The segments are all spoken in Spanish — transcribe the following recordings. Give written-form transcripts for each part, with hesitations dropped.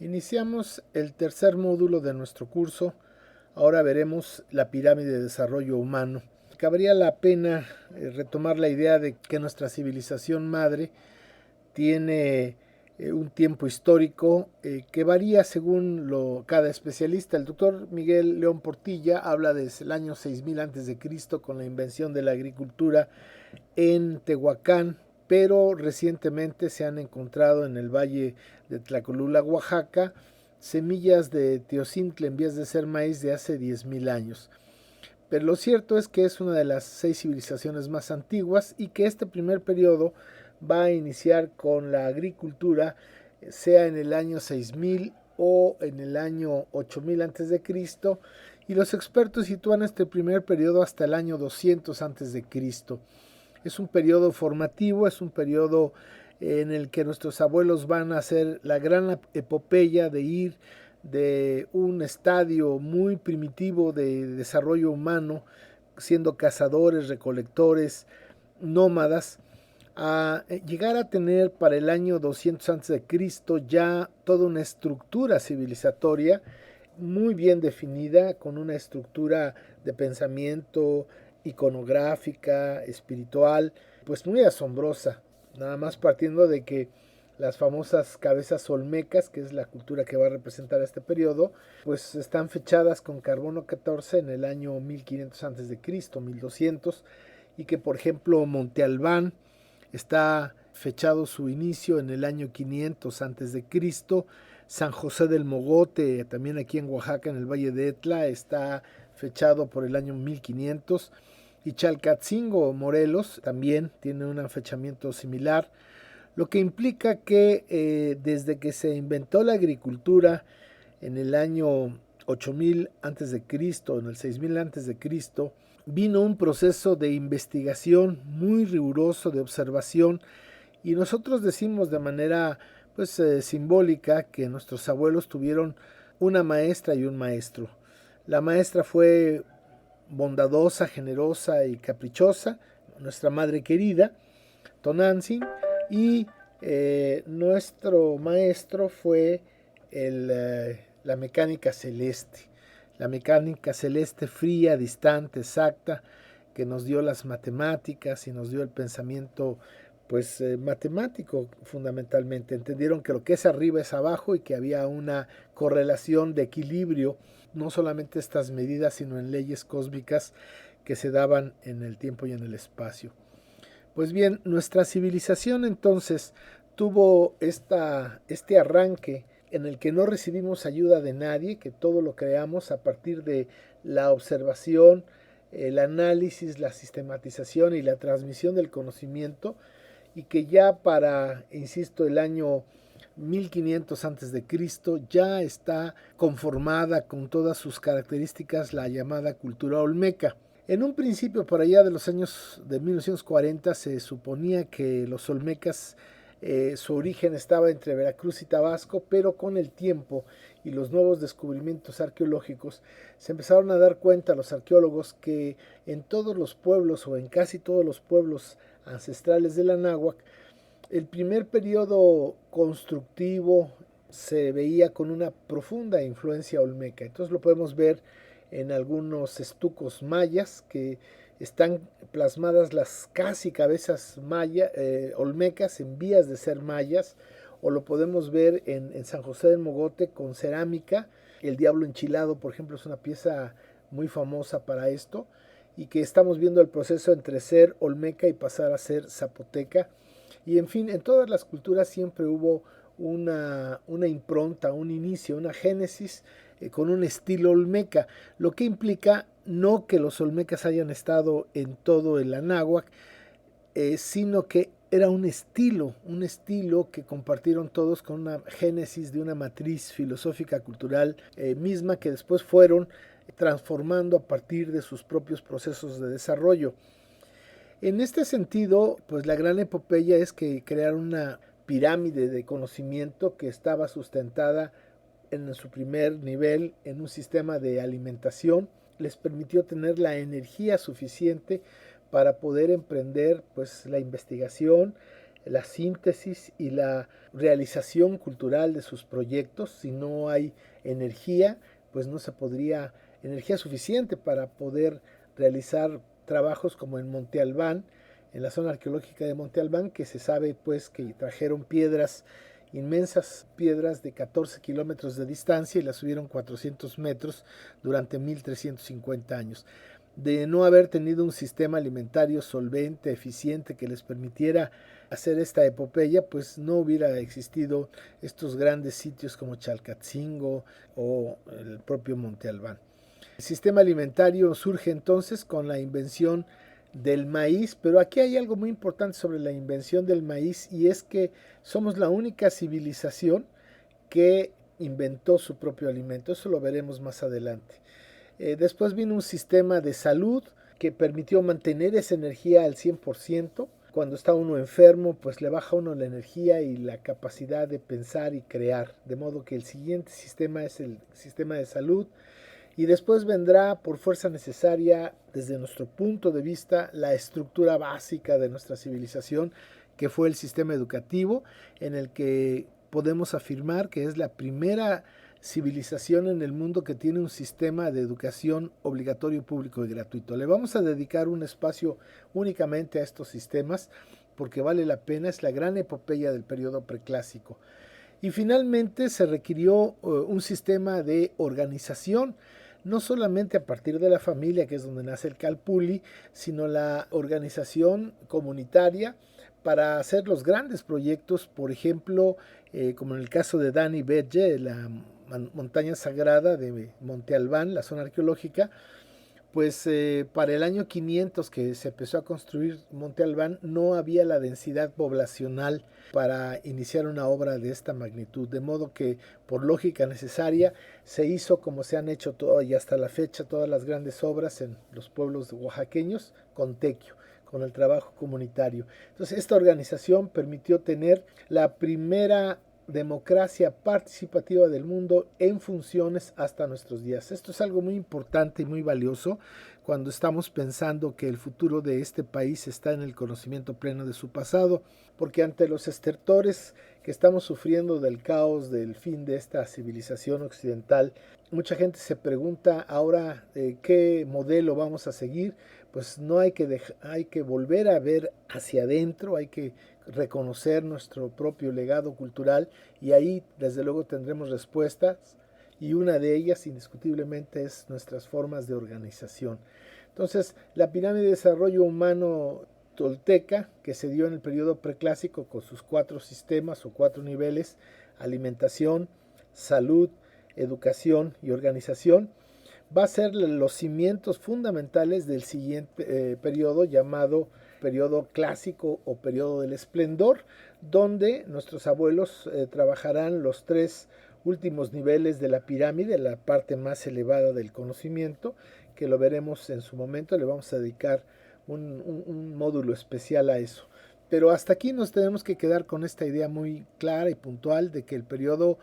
Iniciamos el tercer módulo de nuestro curso. Ahora veremos la pirámide de desarrollo humano. Cabría la pena retomar la idea de que nuestra civilización madre tiene un tiempo histórico que varía según cada especialista. El doctor Miguel León Portilla habla desde el año 6000 a.C. con la invención de la agricultura en Tehuacán, pero recientemente se han encontrado en el valle de Tlacolula, Oaxaca, semillas de teocintle en vías de ser maíz de hace 10.000 años. Pero lo cierto es que es una de las 6 civilizaciones más antiguas y que este primer periodo va a iniciar con la agricultura, sea en el año 6000 o en el año 8000 a.C., y los expertos sitúan este primer periodo hasta el año 200 a.C. Es un periodo formativo, es un periodo en el que nuestros abuelos van a hacer la gran epopeya de ir de un estadio muy primitivo de desarrollo humano, siendo cazadores, recolectores, nómadas, a llegar a tener para el año 200 a.C. ya toda una estructura civilizatoria muy bien definida, con una estructura de pensamiento iconográfica, espiritual, pues muy asombrosa, nada más partiendo de que las famosas cabezas olmecas, que es la cultura que va a representar este periodo, pues están fechadas con carbono 14 en el año 1500 a.C., 1200, y que por ejemplo Monte Albán está fechado su inicio en el año 500 a.C., San José del Mogote, también aquí en Oaxaca, en el Valle de Etla, está fechado por el año 1500. Y Chalcatzingo, Morelos, también tiene un fechamiento similar, lo que implica que desde que se inventó la agricultura en el año 8000 a.C., en el 6000 a.C., vino un proceso de investigación muy riguroso, de observación, y nosotros decimos de manera simbólica que nuestros abuelos tuvieron una maestra y un maestro. La maestra fue bondadosa, generosa y caprichosa, nuestra madre querida, Tonantzin, y nuestro maestro fue la mecánica celeste. La mecánica celeste fría, distante, exacta, que nos dio las matemáticas y nos dio el pensamiento matemático fundamentalmente. Entendieron que lo que es arriba es abajo y que había una correlación de equilibrio, no solamente estas medidas, sino en leyes cósmicas que se daban en el tiempo y en el espacio. Pues bien, nuestra civilización entonces tuvo este arranque en el que no recibimos ayuda de nadie, que todo lo creamos a partir de la observación, el análisis, la sistematización y la transmisión del conocimiento, y que ya para, insisto, el año 1500 a.C. ya está conformada con todas sus características la llamada cultura olmeca. En un principio, por allá de los años de 1940, se suponía que los olmecas, su origen estaba entre Veracruz y Tabasco, pero con el tiempo y los nuevos descubrimientos arqueológicos se empezaron a dar cuenta los arqueólogos que en todos los pueblos o en casi todos los pueblos ancestrales de la náhuatl, el primer periodo constructivo se veía con una profunda influencia olmeca. Entonces lo podemos ver en algunos estucos mayas que están plasmadas las casi cabezas olmecas en vías de ser mayas, o lo podemos ver en San José del Mogote con cerámica. El diablo enchilado, por ejemplo, es una pieza muy famosa para esto, y que estamos viendo el proceso entre ser olmeca y pasar a ser zapoteca. Y en fin, en todas las culturas siempre hubo una impronta, un inicio, una génesis con un estilo olmeca, lo que implica no que los olmecas hayan estado en todo el Anáhuac, sino que era un estilo que compartieron todos con una génesis de una matriz filosófica cultural misma, que después fueron transformando a partir de sus propios procesos de desarrollo. En este sentido, pues la gran epopeya es que crearon una pirámide de conocimiento que estaba sustentada en su primer nivel en un sistema de alimentación. Les permitió tener la energía suficiente para poder emprender pues la investigación, la síntesis y la realización cultural de sus proyectos. Si no hay energía, pues no se podría, energía suficiente para poder realizar trabajos como en Monte Albán, en la zona arqueológica de Monte Albán, que se sabe pues que trajeron piedras, inmensas piedras de 14 kilómetros de distancia y las subieron 400 metros durante 1350 años. De no haber tenido un sistema alimentario solvente, eficiente, que les permitiera hacer esta epopeya, pues no hubiera existido estos grandes sitios como Chalcatzingo o el propio Monte Albán. El sistema alimentario surge entonces con la invención del maíz, pero aquí hay algo muy importante sobre la invención del maíz, y es que somos la única civilización que inventó su propio alimento. Eso lo veremos más adelante. Después vino un sistema de salud que permitió mantener esa energía al 100%. Cuando está uno enfermo, pues le baja a uno la energía y la capacidad de pensar y crear. De modo que el siguiente sistema es el sistema de salud. Y después vendrá por fuerza necesaria, desde nuestro punto de vista, la estructura básica de nuestra civilización, que fue el sistema educativo, en el que podemos afirmar que es la primera civilización en el mundo que tiene un sistema de educación obligatorio, público y gratuito. Le vamos a dedicar un espacio únicamente a estos sistemas porque vale la pena, es la gran epopeya del periodo preclásico. Y finalmente se requirió un sistema de organización, no solamente a partir de la familia, que es donde nace el Calpulli, sino la organización comunitaria para hacer los grandes proyectos, por ejemplo, como en el caso de Dani Bedje, la montaña sagrada de Monte Albán, la zona arqueológica. Pues para el año 500 que se empezó a construir Monte Albán, no había la densidad poblacional para iniciar una obra de esta magnitud, de modo que por lógica necesaria se hizo como se han hecho todo y hasta la fecha todas las grandes obras en los pueblos oaxaqueños, con tequio, con el trabajo comunitario. Entonces esta organización permitió tener la primera democracia participativa del mundo en funciones hasta nuestros días. Esto es algo muy importante y muy valioso cuando estamos pensando que el futuro de este país está en el conocimiento pleno de su pasado, porque ante los estertores que estamos sufriendo del caos del fin de esta civilización occidental, mucha gente se pregunta ahora qué modelo vamos a seguir. Pues no hay que volver a ver hacia adentro, hay que reconocer nuestro propio legado cultural, y ahí desde luego tendremos respuestas, y una de ellas indiscutiblemente es nuestras formas de organización. Entonces la pirámide de desarrollo humano tolteca, que se dio en el periodo preclásico con sus 4 sistemas o 4 niveles: alimentación, salud, educación y organización, va a ser los cimientos fundamentales del siguiente periodo, llamado periodo clásico o periodo del esplendor, donde nuestros abuelos trabajarán los 3 últimos niveles de la pirámide, la parte más elevada del conocimiento, que lo veremos en su momento. Le vamos a dedicar un módulo especial a eso. Pero hasta aquí nos tenemos que quedar con esta idea muy clara y puntual de que el periodo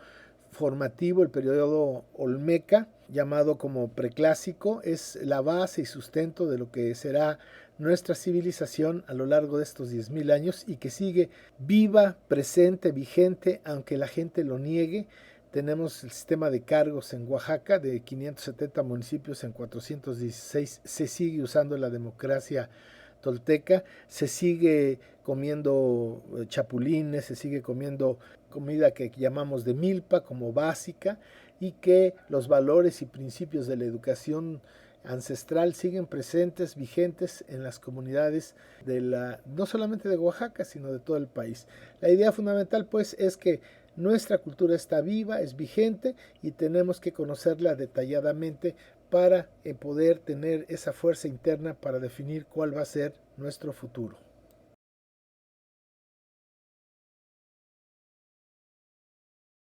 formativo, el periodo olmeca, llamado como preclásico, es la base y sustento de lo que será nuestra civilización a lo largo de estos 10.000 años, y que sigue viva, presente, vigente, aunque la gente lo niegue. Tenemos el sistema de cargos en Oaxaca, de 570 municipios en 416, se sigue usando la democracia tolteca, se sigue comiendo chapulines, se sigue comiendo comida que llamamos de milpa como básica, y que los valores y principios de la educación ancestral siguen presentes, vigentes en las comunidades no solamente de Oaxaca, sino de todo el país. La idea fundamental pues es que nuestra cultura está viva, es vigente, y tenemos que conocerla detalladamente para poder tener esa fuerza interna para definir cuál va a ser nuestro futuro.